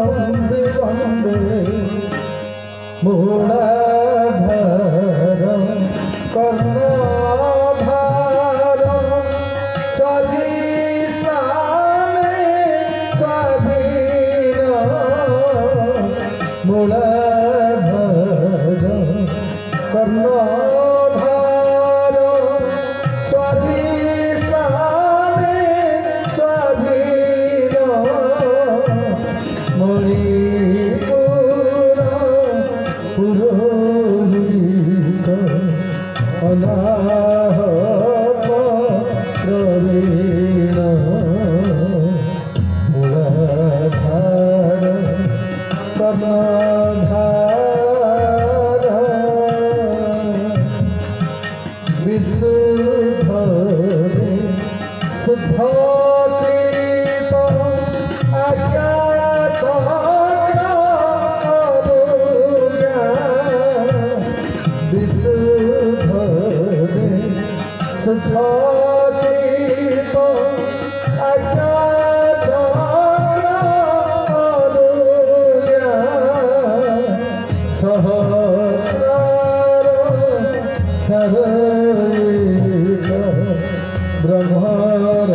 वन्दे वन्दे मूलाधार कर्णधार स्वाधिष्ठाने स्वाधीन मूलाधार कर्णधार स्वाधिष्ठाने स्वाधीन मणिपुर पुरोहित अनाहत प्रवीण मूलाधार कर्णधार विशुद्ध शुद्धचित आज्ञा विशुद्ध शुद्धचित आज्ञा सहस्रार सरैक ब्रह्मर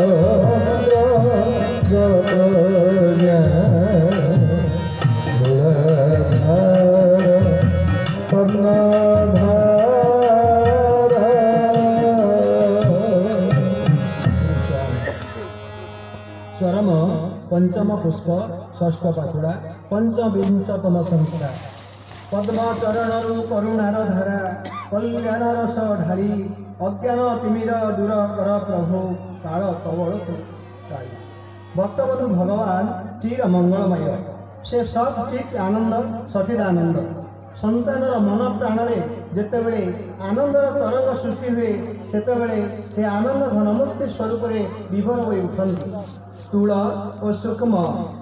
मूलाधार कर्णधार। चरम पंचम पुष्प षष्ठ पाखुड़ा पंचविंशतम संख्या पद्मचरणरू करुणार धारा कल्याण रस ढाली अज्ञान तिमिर दूर कर प्रभु काल कवल काली। भक्तबंधु भगवान चिर मंगलमय से सत चित आनंद सचिदानंद संतानर मन प्राण में जितेबले आनंदर तरंग सृष्टि हुए सेतेबले से आनंद घनमूर्ति स्वरूप विभोर हो उठती स्थूल और सूक्ष्म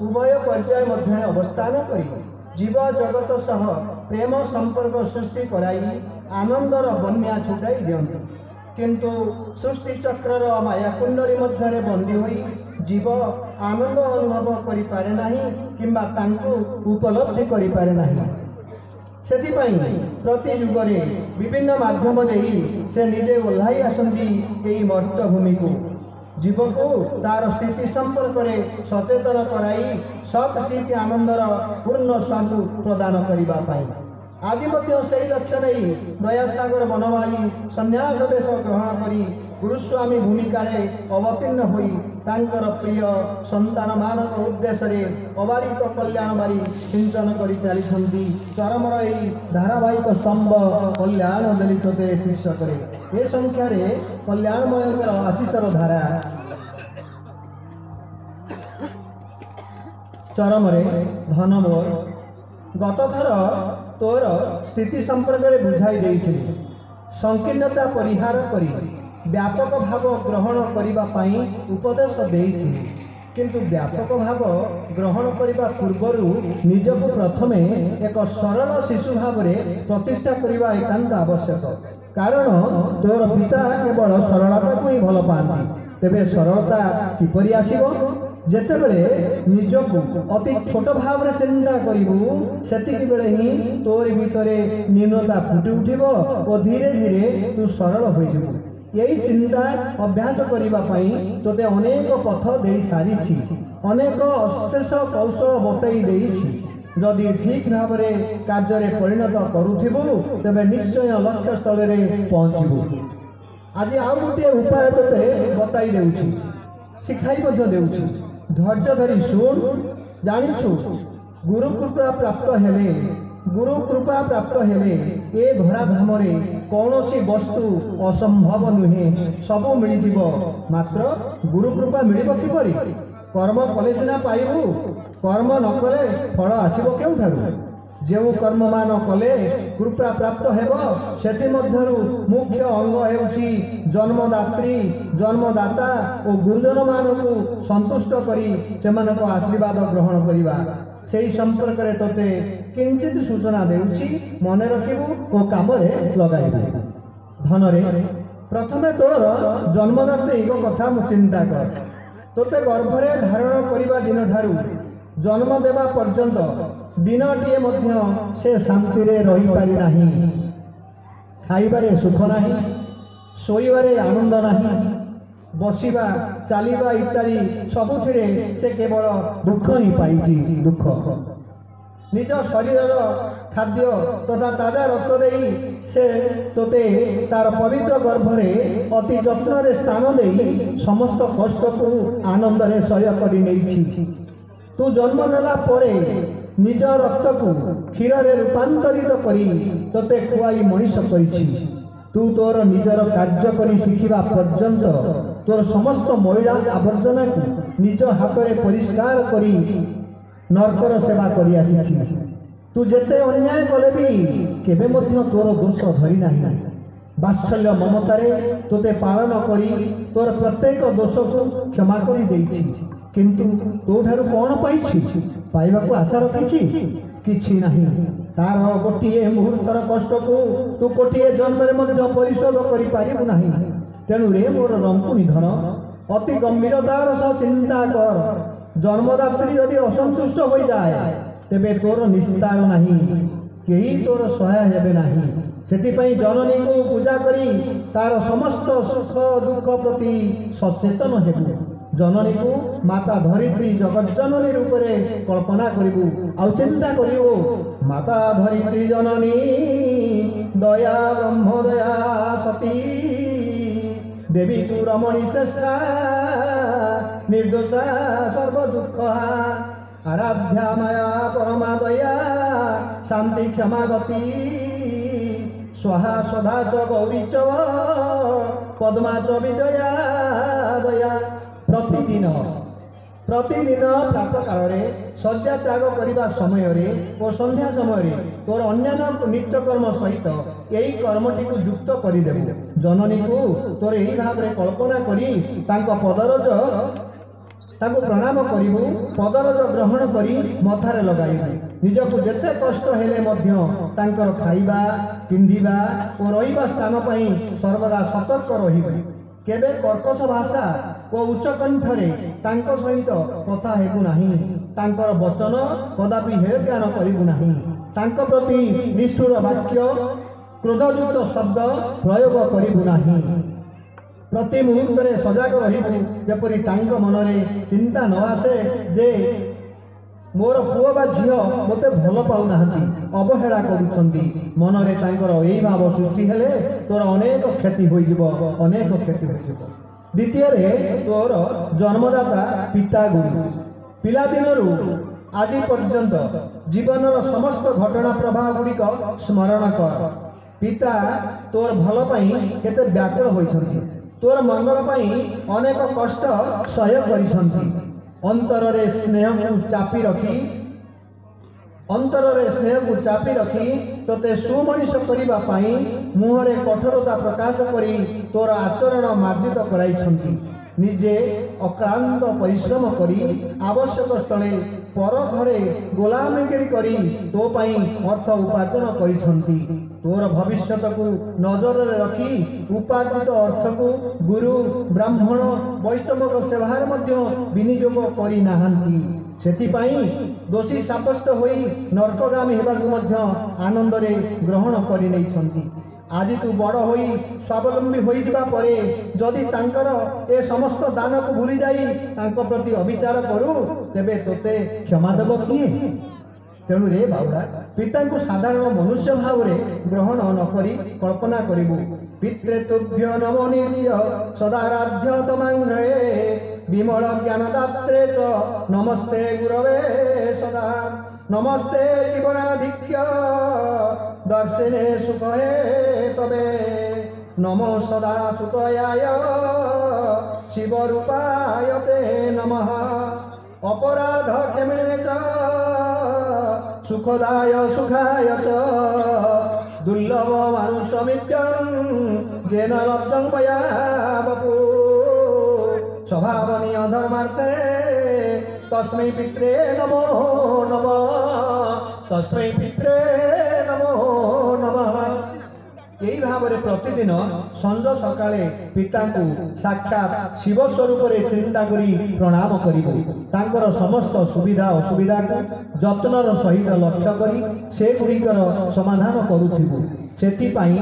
उभय पर्याय मध्य अवस्थान करी जीव जगत सह प्रेम संपर्क सृष्टि कराई आनंदर बन्या छुटाई दियंती किंतु सृष्टि चक्रर मायाकुंडली मध्य बंदी होई जीव आनंद अनुभव करि पारे नाही किंबा तांको उपलब्धि करि पारे नाही। सेथिपाई प्रति युगरे विभिन्न माध्यम देई से निजे ओल्हाई आसंती एई मर्त्य भूमि को जीव को तार स्थिति संपर्क में सचेतन कराई सचित आनंदर पूर्ण स्वाद प्रदान करने आज से लक्ष्य नहीं दयासागर बनवाली संन्यास वेश ग्रहण करी गुरुस्वामी भूमिका अवतीर्ण होई तांकर प्रिय संतान मानक उद्देश्य अबारिक कल्याण बारी सिंचन कर चली चरमर यही धारावाहिक स्तंभ कल्याण दलितते शीर्षक ए संख्यार कल्याणमय आशीषर धारा चरमरे धन मोर गत थर तोर स्थिति संपर्क में बुझाई देइछिली संकीर्णता परिहार करी व्यापक भाव ग्रहण करने उपदेश देइछिली किंतु व्यापक भाव ग्रहण करने पूर्वर निजक प्रथमे एक सरल शिशु भाव में प्रतिष्ठा करने एकांत आवश्यक कारण तोर पिता केवल सरलता को ही भल पाती तेबे सरलता किपरि आसीबो जेतेबेले निजक अति छोट भाव में चिंता करू सेतिक बेले ही तोर भितरे न्यूनता फुटी उठिब और धीरे धीरे तू सरल हो जाबू यही चिंता अभ्यास करने तोते अनेक पथ दे सारी अनेक अशेष कौशल बतई देछि जदि ठीक भाव में कार्य परिणत करूथिबु तेबे निश्चय लक्ष्य स्थल में पहुँचबू। आज आउ गोटे उपाय तोते बताई देउछि शिखाई देउछि धैर्य धरी शुण जानिछु गुरु कृपा प्राप्त हेले ए धराधाम कौन सी वस्तु असंभव नुहे सबू मिल मात्र गुरु कृपा मिल किपरि कर्म कले सिना पाइबू कर्म न कले फल आसीबो केउठारु जो कर्म मान कले कृपा प्राप्त हेब सेति मध्यरु मुख्य अंग हेउछि जन्मदात्री जन्मदाता और गुरुजन मानकु संतुष्ट करी सेमानको आशीर्वाद ग्रहण करिबा सेही संपर्क रे तोते किंचित सूचना देउछि मने रखिबू ओ काम रे लगाइबू। धन रे प्रथमे तोर जन्मदात्री कथा चिंता कर तोते गर्भरे धारण करिबा दिन ठारू जन्म देवा पर्यंत दिनटीए मध्य से शांति रे रही पारि नाही। खाइबारे सुख नाही, शोइबारे आनंद नाही, बसिबा चलिबा इत्यादि सबुथिरे से केवल दुख ही पाइछि। दुख निज शरीर खाद्य तथा ताजा रक्त देई से तोते तार पवित्र गर्भरे अति जत्न रे स्थान देई समस्त कष्ट को आनंद रे सह्य करि नेछि। तू जन्म नेला परे निज रक्त को क्षीर रे रूपांतरित करी तोते खुआई मनीष करिछि। तू तोर निजर कार्य करी शिखिबा पर्यंत तोर समस्त मैला आवर्जना को निज हाथ रे परिष्कार करी नरकर सेवा करी आसी। तू जेते अन्याय कले भी केबे मध्य तोर दोष धरी नाही। वात्सल्य ममतारे तोते पालन करी तोर प्रत्येक दोष को क्षमा करी देछि। किंतु तोठारु कौन पाइछि? पाइबाकू आशा रखिछि किछि नाही। तार गोटिए मुहूर्तर कष्ट को तू कोटिए जन्मरे मध्य परिशोध करि पारिबु नाही। तेणु रे मोर रंकुनी धन अति गंभीरतार सह चिंता कर। जन्मदात्री यदि असंतुष्ट हो जाए तेबे तोर निस्तार नाही, केही तोर सहाय हेबे नाही। सेतिपई जननी को पूजा करी तार समस्त सुख दुख प्रति सचेतन हेबु। जननी को माता धरित्री जगत जननी रूप रे कल्पना करिबु। आउ चिंता करिबो माता धरित्री जननी दया ब्रह्म दया सती देवी तू रमणी श्रेष्ठा निर्दोषा सर्व दुःखा आराध्या माया परमा दया शांति क्षमा गति स्वाहा स्वधा च गौरी च पद्मा च विजया दया। प्रतिदिन प्रातः काल शଯ୍या त्याग करने समय और संध्या समय तोर अन्य नित्यकर्म सहित यही कर्मटी को युक्त करदेबु। जननी को तोर यही भाव में कल्पना करी पदरज ताको प्रणाम करिबु। पदरज ग्रहण करी मथारे लगाइबु। निजको जेते कष्ट हेले मध्य तांकर खाइबा पिंधिबा और रहिबा स्थान पई सर्वदा सतर्क रहिबु। केबे कर्कश भाषा और उच्च कंठरे तांको सहित कथा हेबु नाही। तांकर वचन कदापि हे ज्ञान करिबु नाही। तांको प्रति निष्ठुर वाक्य क्रोधयुक्त शब्द प्रयोग करिबु नाही। प्रति मुहूर्त रे सजग रहिबु जेपरि तांको मनरे चिंता न आसे जे मोर पुओ बा झियो मते भल पाउ नाहंती, अवहेला करूछंती। मनरे तांकर एई भाव सृष्टि हेले तोर अनेक क्षति होई जिवो, अनेक क्षति होई जिवो। द्वितीय रे तोर जन्मदाता पिता गुरु पिला दिनरु आज पर्यंत जीवनर समस्त घटना प्रवाह गुड़िक स्मरण कर। पिता तोर भल पई केते व्याकुल होइछंती, तोर मंगल पई अनेक कष्ट सह्य करिछंती। अंतर रे स्नेह को चापी रखी तोते सुमनीष करिबा पई मुहरे कठोरता प्रकाश करी तोर आचरण मार्जित कराइछंती। निजे अक्लांत परिश्रम करी आवश्यक स्थले पर घरे गोलामगिरी करी तो पई अर्थ उपार्जन करिछंती। तोर भविष्यत को नजर रे रखी उपार्जित अर्थ को गुरु ब्राह्मण वैष्णव सेवार मध्य विनियोग करी नाहंती। सेतिपई दोषी साब्यस्त होई नरकगामी हेबाकु मध्य आनंद रे ग्रहण करि नैछंती। आज तू बड़ होई स्वावलंबी होई जिबा परे जदि तांकर ए समस्त दान को भूली जाई तांको प्रति अविचार करू तेबे तोते क्षमा देबो किए? तेणु रे बाबा पिता को साधारण मनुष्य भाव रे ग्रहण न करी कल्पना करिबु। पितृतुभ्यो नमो निर्य सदाराध्य तमांग्रे विमल ज्ञानदात्रे च नमस्ते गुरवे सदा। नमस्ते जीवनाधिक्य दर्शने सुखये तबे। नमो सदा सुतयाय शिवरूपाय ते नमः। अपराध क्षमणे च सुखदाय सुखाय च दुर्लभ मानुषमित्यं येन लब्धं मया वपु। स्वभावनीय धर्मार्थे तस्मै पित्रे नमो नमः। तस्मै पित्रे नमो नमः। यही भाव में प्रतिदिन संज सकाळे पिता को साक्षात शिव स्वरूप चिंता करी प्रणाम करिबो तांकर समस्त सुविधा असुविधा को जत्नर सहित लक्ष्य करी से गुड़िकर समाधान करूथिबो सेथिपाई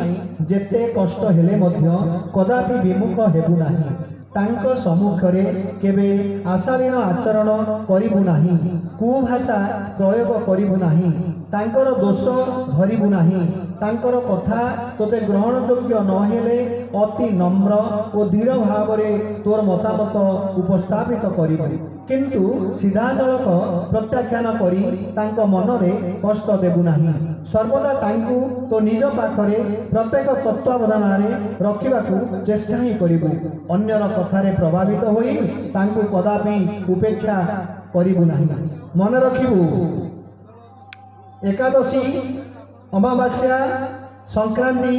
जेते कष्ट हेले मध्य कदापि विमुख हेबु नाही तांको सम्मुखरे केबे आशालीन आचरण करिबु नाही कुभाषा प्रयोग करिबु नाही तांकर दोष धरिबु नाही तांकर कथा तोते ग्रहण योग्य न हेले अति नम्र और धीर भाव में तोर मतामत उपस्थापित करिबु किंतु सीधासलख प्रत्याख्यान करी तांको मनरे कष्ट देबु नाही सर्वदा तांकु तो निज पाखरे प्रत्येक तत्वावधान रखिबाकू चेष्टा ही करिबु अन्यर कथारे प्रभावित होई तांकु कदापि उपेक्षा करिबु नाही मन रखिबु एकादशी अमावास्या संक्रांति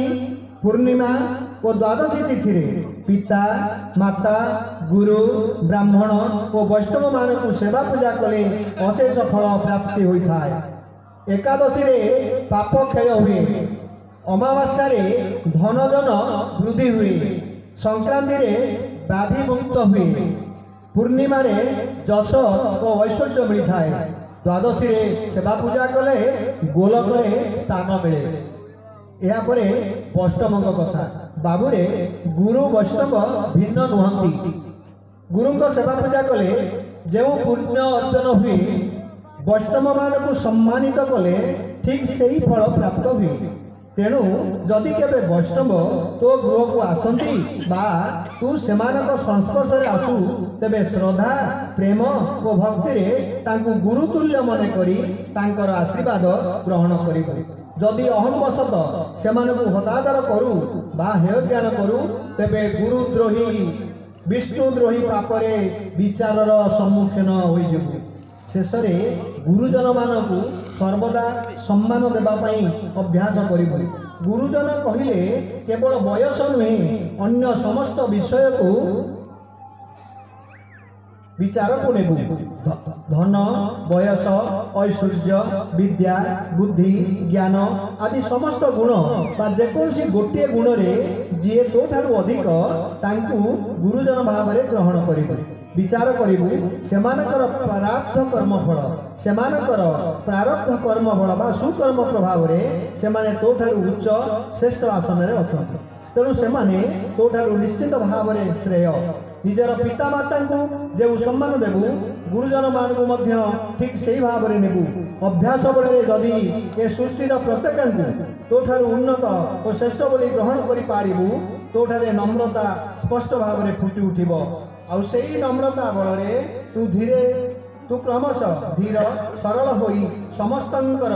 पूर्णिमा और द्वादशी तिथि रे पिता माता गुरु ब्राह्मण और वैष्णव मान सेवा पूजा कले अशेष फल प्राप्ति होता है एकादशी रे पाप क्षय हुए अमावास्या रे धन जन वृद्धि हुए संक्रांति रे व्याधि मुक्त हुए पूर्णिमा रे जश और ऐश्वर्य मिलता है द्वादशी रे सेवा पूजा कले गोलक स्थान मिले यापरे वैष्णव कथा बाबूरे गुरु वैष्णव भिन्न नुहंती गुरु सेवा पूजा कले जो पुण्य अर्जन हुए वैष्णव मान को सम्मानित कले ठीक से ही फल प्राप्त हुए तेणु जदि केबे वैष्णव तो गृह को आसंती बा तू सेमानक संस्पर्श रे आसु तेबे श्रद्धा प्रेम और भक्ति रे तांकु गुरु तुल्य मने करी तांकर आशीर्वाद ग्रहण करिबो जदि अहम वशत सेमानकु हतादर करू बा हेय ज्ञान करू तेबे गुरुद्रोही विष्णुद्रोही पापरे विचारर सम्मुखीन होई जेबु शेष गुरुजन मानक सर्वदा सम्मान देवाई अभ्यास करिबु गुरुजन कहिले केवल बयस नुहे अन्य समस्त विषय को विचार को नेबु धन बयस ऐश्वर्य विद्या बुद्धि ज्ञान आदि समस्त गुण बा जेकोसी गोटे गुण रे जे तो ठारू अधिक तांकु गुरुजन भाव में ग्रहण करिबु विचार करिबु सेमानकर प्रारब्ध कर्मफल सेमानकर प्रारब्ध कर्मफल बा सुकर्म प्रभाव रे सेमाने तो ठारू उच्च श्रेष्ठ आसन रे अछंती तेणु सेमाने तो ठारू निश्चित भाव रे श्रेय निजर पिता माता को जो सम्मान देबु गुरुजन मान को मध्य ठीक सही भाव रे नेबु अभ्यास बळे जदि ए सृष्टिर प्रत्येक तो ठारू उन्नत और श्रेष्ठ बोली ग्रहण करि पारिबु तो ठारे नम्रता स्पष्ट भाव रे फुटी उठिबो आउ सेही नम्रता बल तू धीरे तू क्रमश धीर सरल होई समस्तंकर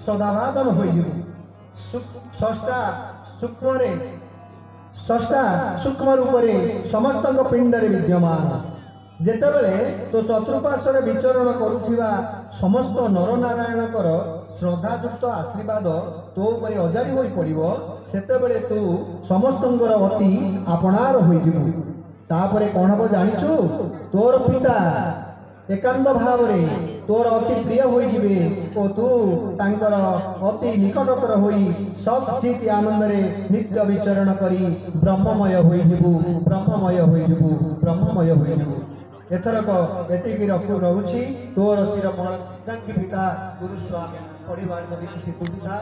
सदाभादन होइजिबु षष्ठा सूक्ष्म रे षष्ठा सूक्ष्म रूप रे समस्त पिंड रे विद्यमान जेतेबेले तो चतुर्पार्श्व विचरण करुथिबा समस्त नर नारायणकर श्रद्धायुक्त आशीर्वाद तो उपरे अजाड़ी होई पड़िबो सेतेबेले तू समस्तंकर अति आपणार होइजिबु तापरे कौन हम जानिछु तोर पिता एकांत भाव रे तोर अति प्रिय होई जिवे ओ तू तांकर अति निकटतर होई सब चित आनंद रे नित्य विचरण करी ब्रह्ममय होई जिबु ब्रह्ममय होई जिबु ब्रह्ममय होई जिबु एथरक एतिकी रहुछि तोर चिर मनोकांक्षी पिता गुरु स्वामी परिवार मध्य किछि तुझा